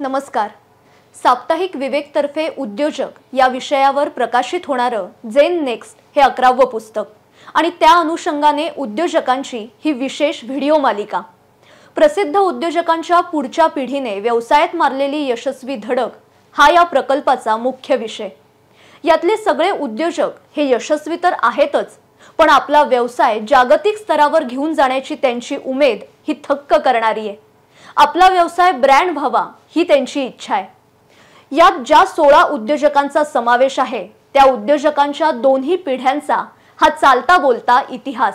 नमस्कार. साप्ताहिक विवेकतर्फे उद्योजक या विषयावर प्रकाशित होणारं जेन नेक्स्ट हे 11वं पुस्तक आणि त्या अनुषंगाने उद्योजकांची ही विशेष व्हिडिओ मालिका. प्रसिद्ध उद्योजकांच्या पुढच्या पिढीने व्यवसायात मारलेली यशस्वी धडक हा या प्रकल्पाचा मुख्य विषय. यातले सगळे उद्योजक हे यशस्वी तर आहेतच, पण आपला व्यवसाय जागतिक स्तरावर घेऊन जाण्याची त्यांची उमेद ही थक्क करणारी आहे. आपला व्यवसाय ब्रँड व्हावा ही त्यांची इच्छा आहे. यात ज्या 16 उद्योजकांचा समावेश आहे त्या उद्योजकांच्या दोन्ही पिढ्यांचा हा चालता बोलता इतिहास.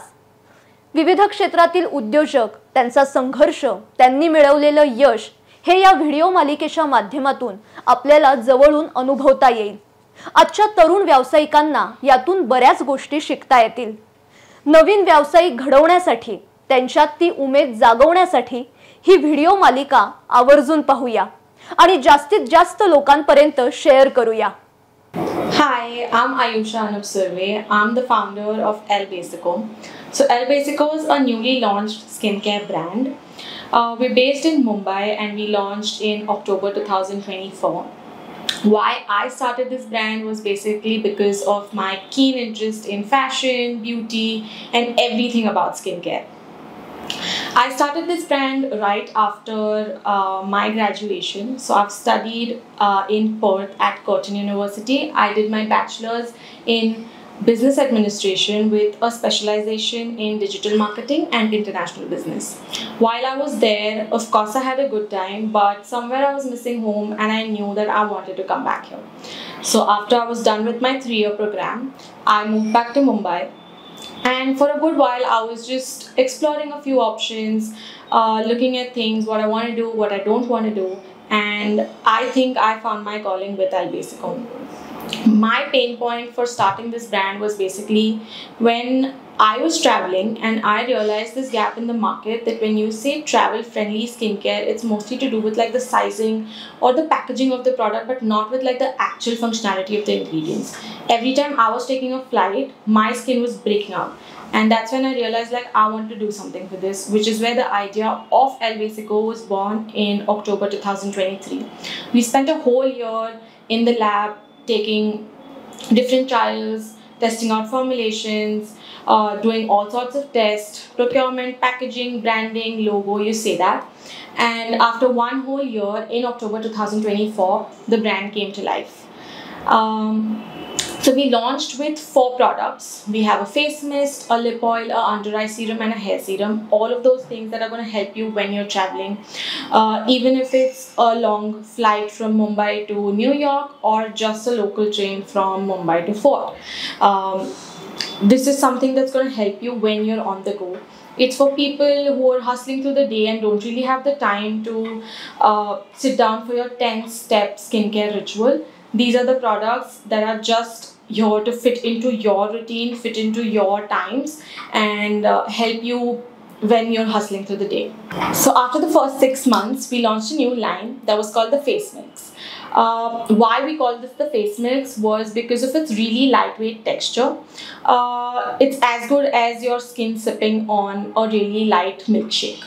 विविध क्षेत्रातील उद्योजक, त्यांचा संघर्ष, त्यांनी मिळवलेलं यश हे या व्हिडिओ मालिकेच्या माध्यमातून आपल्याला जवळून अनुभवता येईल. आजच्या तरुण व्यावसायिकांना यातून बऱ्याच गोष्टी शिकता येतील. नवीन व्यावसायिक घडवण्यासाठी, त्यांच्यात ती उमेद जागवण्यासाठी ही व्हिडिओ मालिका आवर्जून पाहूया आणि जास्तीत जास्त लोकांपर्यंत शेअर करूया. Hi, I'm Ayusha Anup Surve. I'm the founder of El Basico. So El Basico is a newly launched skincare brand. We're based in Mumbai and we launched in October 2024. Why I started this brand was basically because of my keen interest in fashion, beauty, and everything about skincare. I started this brand right after my graduation. So I've studied in Perth at Curtin University. I did my bachelor's in business administration with a specialization in digital marketing and international business. While I was there, of course I had a good time, but somewhere I was missing home and I knew that I wanted to come back here. So after I was done with my 3-year program, I moved back to Mumbai. And for a good while, I was just exploring a few options, looking at things, what I want to do, what I don't want to do. And I think I found my calling with El Basico. My pain point for starting this brand was basically when I was traveling and I realized this gap in the market that when you say travel friendly skincare, it's mostly to do with like the sizing or the packaging of the product, but not with like the actual functionality of the ingredients. Every time I was taking a flight, my skin was breaking out. And that's when I realized like I want to do something for this, which is where the idea of El Basico was born in October 2023. We spent a whole year in the lab taking different trials, testing out formulations, doing all sorts of tests, procurement, packaging, branding, logo, you say that. And after one whole year, in October 2024, the brand came to life. So we launched with 4 products. We have a face mist, a lip oil, a under eye serum and a hair serum. All of those things that are going to help you when you're traveling. Even if it's a long flight from Mumbai to New York or just a local train from Mumbai to Fort. This is something that's going to help you when you're on the go. It's for people who are hustling through the day and don't really have the time to sit down for your 10-step skincare ritual. These are the products that are just here to fit into your routine, fit into your times, and help you when you're hustling through the day. So after the first 6 months, we launched a new line that was called the Face Mix. Why we call this the Face Mix was because of its really lightweight texture. It's as good as your skin sipping on a really light milkshake.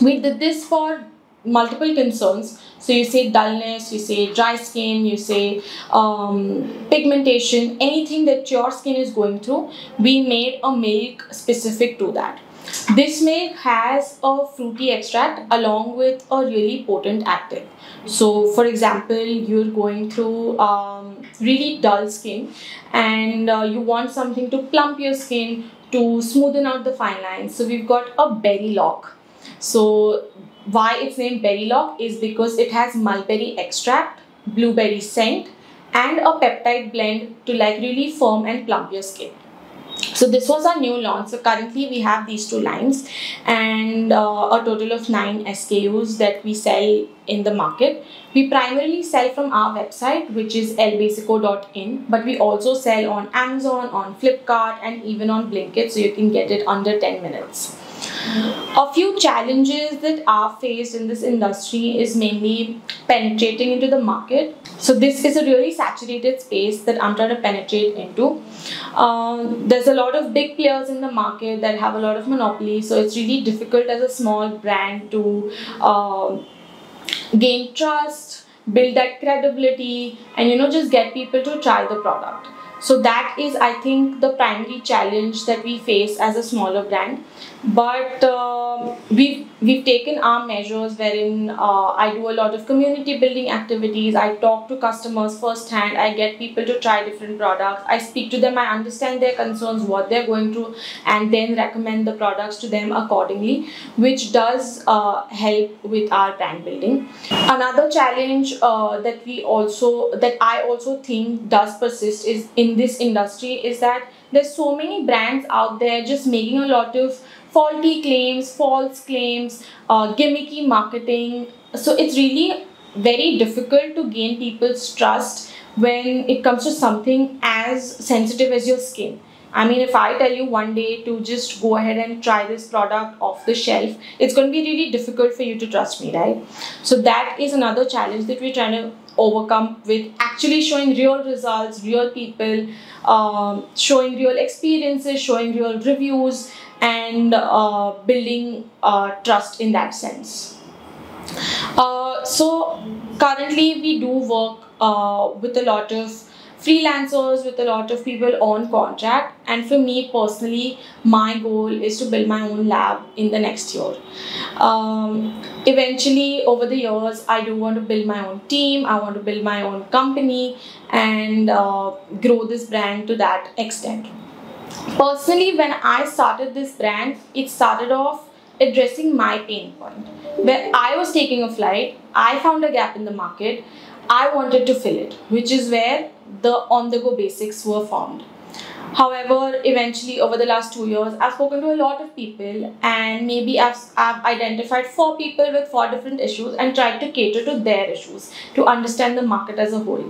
We did this for multiple concerns. So you say dullness, you say dry skin, you say pigmentation, anything that your skin is going through, we made a milk specific to that. This milk has a fruity extract along with a really potent active. So for example, you're going through really dull skin and you want something to plump your skin, to smoothen out the fine lines. So we've got a berry lock. So why it's named Berry Lock is because it has mulberry extract, blueberry scent, and a peptide blend to like really firm and plump your skin. So this was our new launch. So currently we have these 2 lines and a total of 9 SKUs that we sell in the market. We primarily sell from our website, which is elbasico.in, but we also sell on Amazon, on Flipkart, and even on Blinkit, so you can get it under 10 minutes. A few challenges that are faced in this industry is mainly penetrating into the market. So this is a really saturated space that I'm trying to penetrate into. There's a lot of big players in the market that have a lot of monopoly, so it's really difficult as a small brand to gain trust, build that credibility, and just get people to try the product. So that is, I think, the primary challenge that we face as a smaller brand. But we've taken our measures, wherein I do a lot of community building activities. I talk to customers firsthand. I get people to try different products. I speak to them. I understand their concerns, what they're going through, and then recommend the products to them accordingly, which does help with our brand building. Another challenge that I also think does persist is in this industry is that there's so many brands out there just making a lot of faulty claims, false claims, gimmicky marketing. So it's really very difficult to gain people's trust when it comes to something as sensitive as your skin. I mean, if I tell you one day to just go ahead and try this product off the shelf, it's going to be really difficult for you to trust me, right? So that is another challenge that we're trying to overcome with actually showing real results, real people, showing real experiences, showing real reviews, and building trust in that sense. So currently we do work with a lot of freelancers, with a lot of people on contract, and for me personally, my goal is to build my own lab in the next year. Eventually, over the years, I do want to build my own team. I want to build my own company and grow this brand to that extent. Personally, when I started this brand, it started off addressing my pain point. Where I was taking a flight, I found a gap in the market, I wanted to fill it, which is where the on-the-go basics were formed. However, eventually over the last 2 years, I've spoken to a lot of people, and maybe I've identified 4 people with 4 different issues and tried to cater to their issues to understand the market as a whole.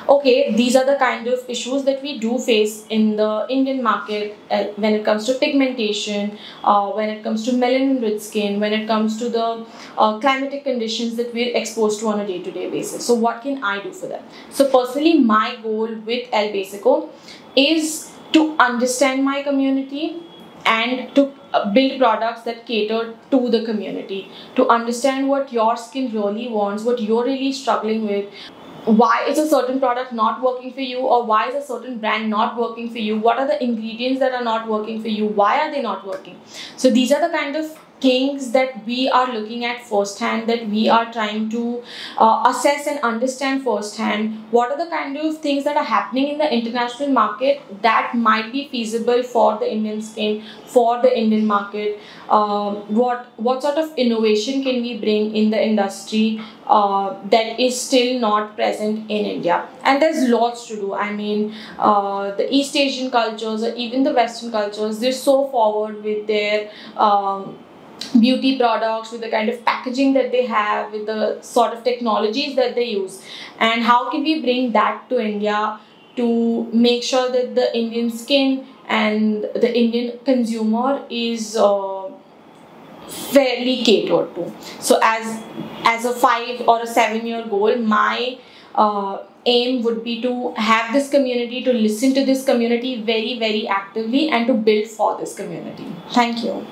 Okay, these are the kind of issues that we do face in the Indian market when it comes to pigmentation, when it comes to melanin-rich skin, when it comes to the climatic conditions that we're exposed to on a day-to-day basis. So what can I do for them? So personally, my goal with El Basico is to understand my community and to build products that cater to the community, to understand what your skin really wants, what you're really struggling with, why is a certain product not working for you, or why is a certain brand not working for you, what are the ingredients that are not working for you, why are they not working. So these are the kind of things that we are looking at firsthand, that we are trying to assess and understand firsthand. What are the kind of things that are happening in the international market that might be feasible for the Indian skin, for the Indian market? What sort of innovation can we bring in the industry that is still not present in India? And there's lots to do. I mean, the East Asian cultures or even the Western cultures, they're so forward with their beauty products, with the kind of packaging that they have, with the sort of technologies that they use. And how can we bring that to India to make sure that the Indian skin and the Indian consumer is fairly catered to? So as a 5 or a 7-year goal, my aim would be to have this community, to listen to this community very, very actively, and to build for this community. Thank you.